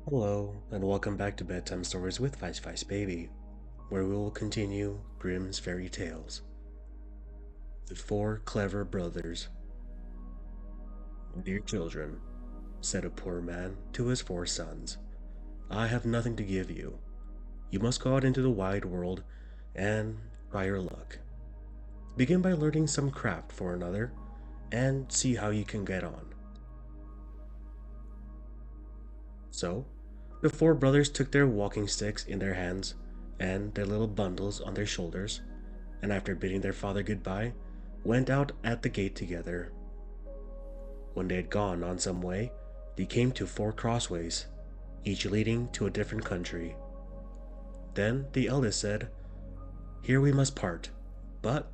Hello, and welcome back to Bedtime Stories with Vice Vice Baby, where we will continue Grimm's fairy tales. The Four Clever Brothers. Dear children, said a poor man to his four sons, I have nothing to give you. You must go out into the wide world and try your luck. Begin by learning some craft for another and see how you can get on. So, the four brothers took their walking sticks in their hands and their little bundles on their shoulders, and after bidding their father goodbye, went out at the gate together. When they had gone on some way, they came to four crossways, each leading to a different country. Then the eldest said, Here we must part, but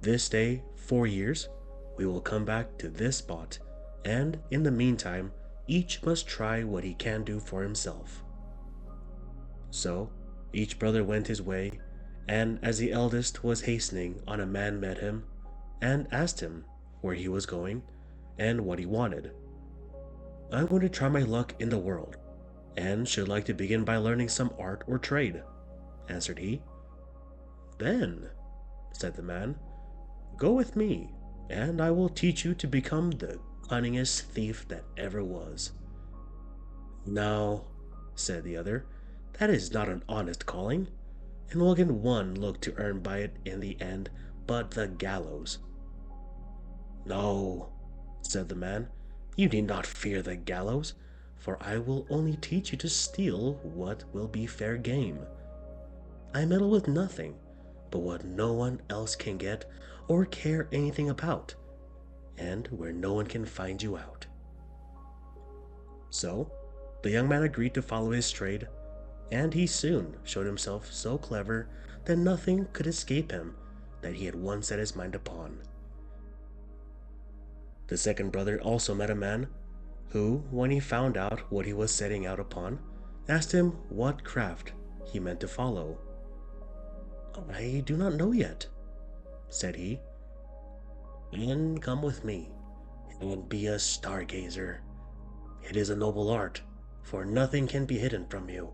this day, 4 years, we will come back to this spot, and in the meantime, each must try what he can do for himself. So each brother went his way, and as the eldest was hastening on, a man met him and asked him where he was going and what he wanted. I'm going to try my luck in the world, and should like to begin by learning some art or trade, answered he. Then, said the man, go with me, and I will teach you to become the cunningest thief that ever was. No, said the other, that is not an honest calling, and what can one look to earn by it in the end but the gallows? No, said the man, you need not fear the gallows, for I will only teach you to steal what will be fair game. I meddle with nothing but what no one else can get or care anything about, and where no one can find you out. So the young man agreed to follow his trade, and he soon showed himself so clever that nothing could escape him that he had once set his mind upon. The second brother also met a man who, when he found out what he was setting out upon, asked him what craft he meant to follow. I do not know yet, said he. Then come with me and be a stargazer. It is a noble art, for nothing can be hidden from you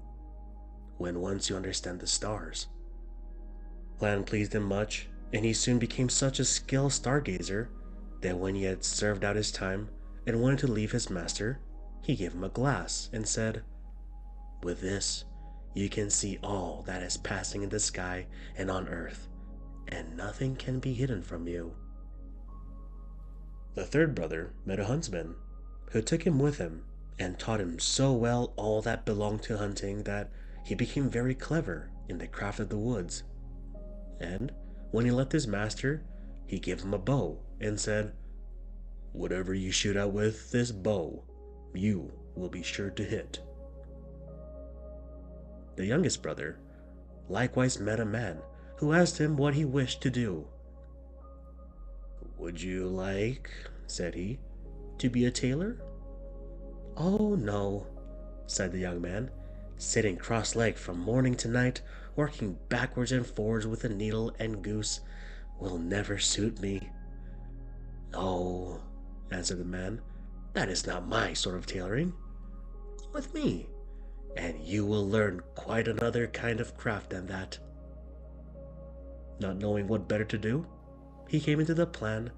when once you understand the stars. Plan pleased him much, and he soon became such a skilled stargazer that when he had served out his time and wanted to leave his master, he gave him a glass and said, With this, you can see all that is passing in the sky and on earth, and nothing can be hidden from you. The third brother met a huntsman, who took him with him and taught him so well all that belonged to hunting that he became very clever in the craft of the woods. And when he left his master, he gave him a bow and said, Whatever you shoot out with this bow, you will be sure to hit. The youngest brother likewise met a man who asked him what he wished to do. Would you like, said he, to be a tailor? Oh, no, said the young man, sitting cross-legged from morning to night, working backwards and forwards with a needle and goose, will never suit me. Oh, answered the man, that is not my sort of tailoring. Come with me, and you will learn quite another kind of craft than that. Not knowing what better to do, he came into the plan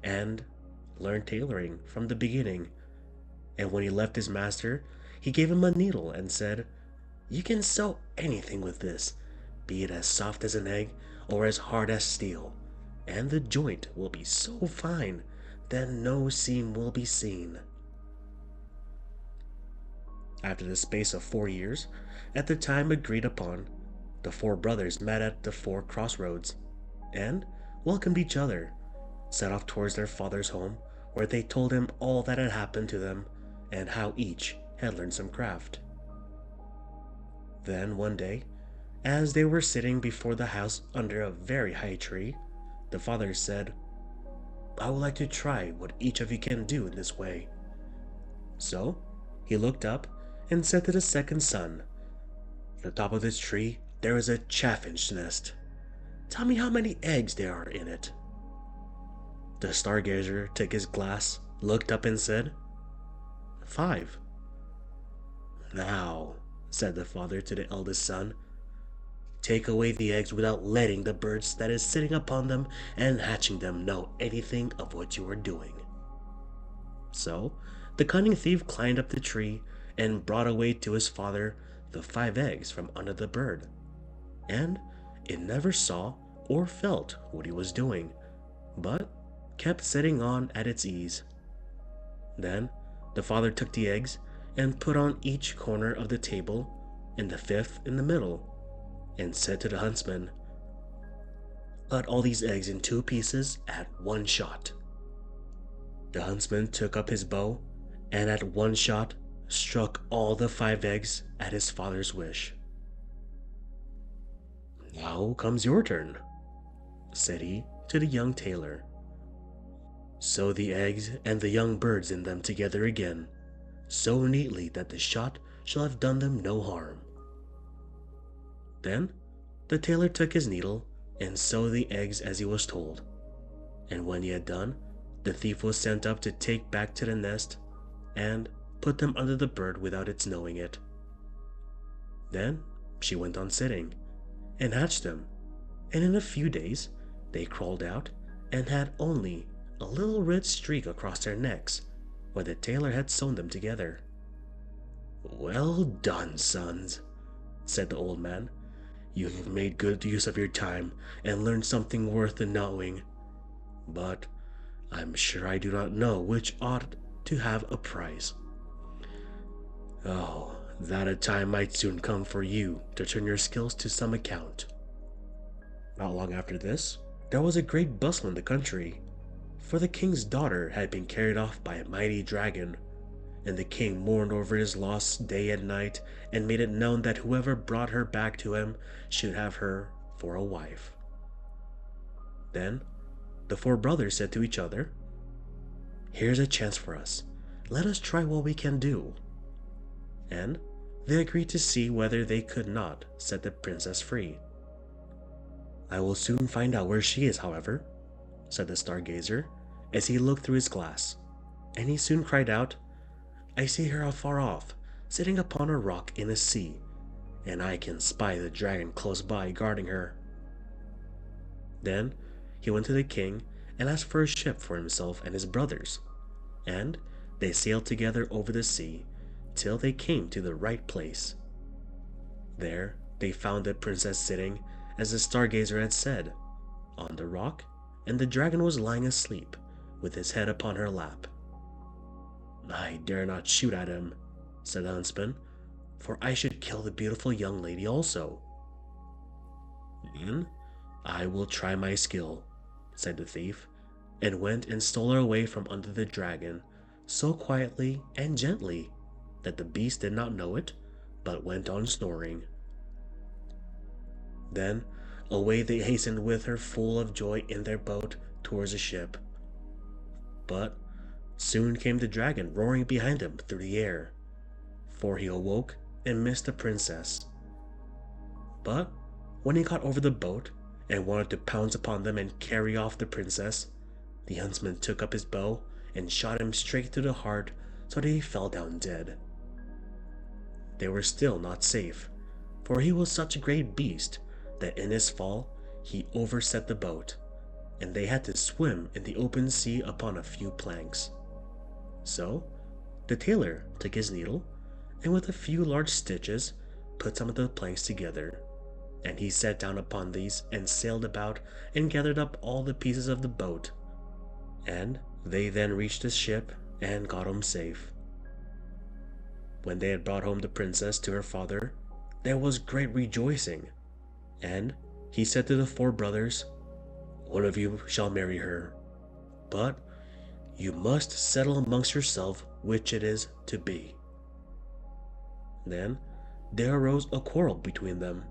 and learned tailoring from the beginning. And when he left his master, he gave him a needle and said, You can sew anything with this, be it as soft as an egg or as hard as steel, and the joint will be so fine that no seam will be seen. After the space of 4 years, at the time agreed upon, the four brothers met at the four crossroads, and welcomed each other, set off towards their father's home, where they told him all that had happened to them, and how each had learned some craft. Then one day, as they were sitting before the house under a very high tree, the father said, I would like to try what each of you can do in this way. So he looked up and said to the second son, At the top of this tree there is a chaffinch's nest. Tell me how many eggs there are in it. The stargazer took his glass, looked up and said, 5. Now, said the father to the eldest son, take away the eggs without letting the birds that is sitting upon them and hatching them know anything of what you are doing. So the cunning thief climbed up the tree and brought away to his father the 5 eggs from under the bird, and it never saw or felt what he was doing, but kept sitting on at its ease. Then the father took the eggs and put on each corner of the table, and the 5th in the middle, and said to the huntsman, cut all these eggs in 2 pieces at one shot. The huntsman took up his bow, and at one shot struck all the 5 eggs at his father's wish. Now comes your turn, said he to the young tailor. Sew the eggs and the young birds in them together again, so neatly that the shot shall have done them no harm. Then the tailor took his needle and sewed the eggs as he was told, and when he had done, the thief was sent up to take back to the nest and put them under the bird without its knowing it. Then she went on sitting and hatched them, and in a few days they crawled out and had only a little red streak across their necks where the tailor had sewn them together. Well done, sons, said the old man. You have made good use of your time and learned something worth the knowing, but I'm sure I do not know which ought to have a prize. Oh, that a time might soon come for you to turn your skills to some account. Not long after this, there was a great bustle in the country, for the king's daughter had been carried off by a mighty dragon, and the king mourned over his loss day and night, and made it known that whoever brought her back to him should have her for a wife. Then the 4 brothers said to each other, here's a chance for us. Let us try what we can do. And they agreed to see whether they could not set the princess free. I will soon find out where she is, however, said the stargazer as he looked through his glass, and he soon cried out, I see her afar off, sitting upon a rock in a sea, and I can spy the dragon close by guarding her. Then he went to the king and asked for a ship for himself and his brothers, and they sailed together over the sea till they came to the right place. There they found the princess sitting, as the stargazer had said, on the rock, and the dragon was lying asleep with his head upon her lap. I dare not shoot at him, said the huntsman, for I should kill the beautiful young lady also. Then I will try my skill, said the thief, and went and stole her away from under the dragon, so quietly and gently that the beast did not know it, but went on snoring. Then away they hastened with her full of joy in their boat towards the ship. But soon came the dragon roaring behind them through the air, for he awoke and missed the princess. But when he got over the boat and wanted to pounce upon them and carry off the princess, the huntsman took up his bow and shot him straight through the heart so that he fell down dead. They were still not safe, for he was such a great beast that in his fall he overset the boat, and they had to swim in the open sea upon a few planks. So the tailor took his needle, and with a few large stitches put some of the planks together, and he sat down upon these and sailed about and gathered up all the pieces of the boat, and they then reached the ship and got home safe. When they had brought home the princess to her father, there was great rejoicing, and he said to the 4 brothers, one of you shall marry her, but you must settle amongst yourselves which it is to be. Then there arose a quarrel between them,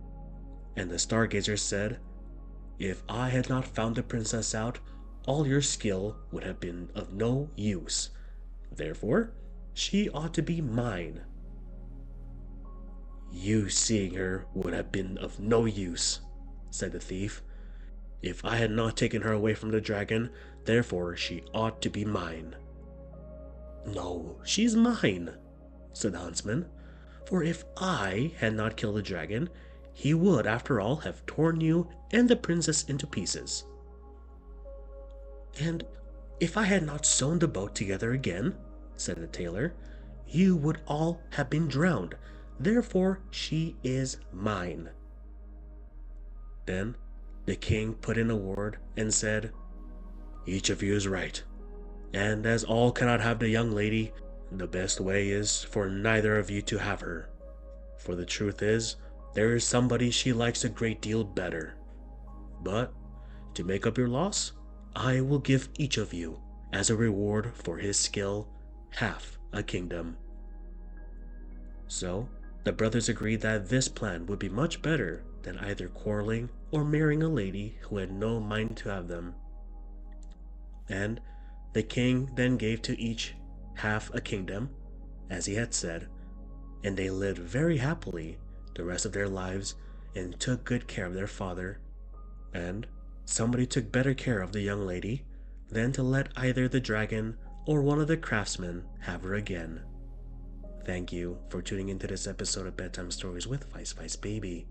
and the stargazer said, if I had not found the princess out, all your skill would have been of no use. Therefore, she ought to be mine. You seeing her would have been of no use, said the thief. If I had not taken her away from the dragon, therefore she ought to be mine. No, she's mine, said the huntsman, For if I had not killed the dragon, he would, after all, have torn you and the princess into pieces. And if I had not sewn the boat together again, said the tailor, you would all have been drowned. Therefore, she is mine. Then the king put in a word and said, each of you is right, and as all cannot have the young lady, the best way is for neither of you to have her. For the truth is, there is somebody she likes a great deal better. But, to make up your loss, I will give each of you, as a reward for his skill, half a kingdom. So, the brothers agreed that this plan would be much better than either quarreling or marrying a lady who had no mind to have them. And the king then gave to each half a kingdom, as he had said, and they lived very happily the rest of their lives and took good care of their father. And somebody took better care of the young lady than to let either the dragon or one of the craftsmen have her again. Thank you for tuning into this episode of Bedtime Stories with Vice Baby.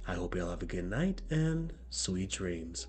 I hope you all have a good night and sweet dreams.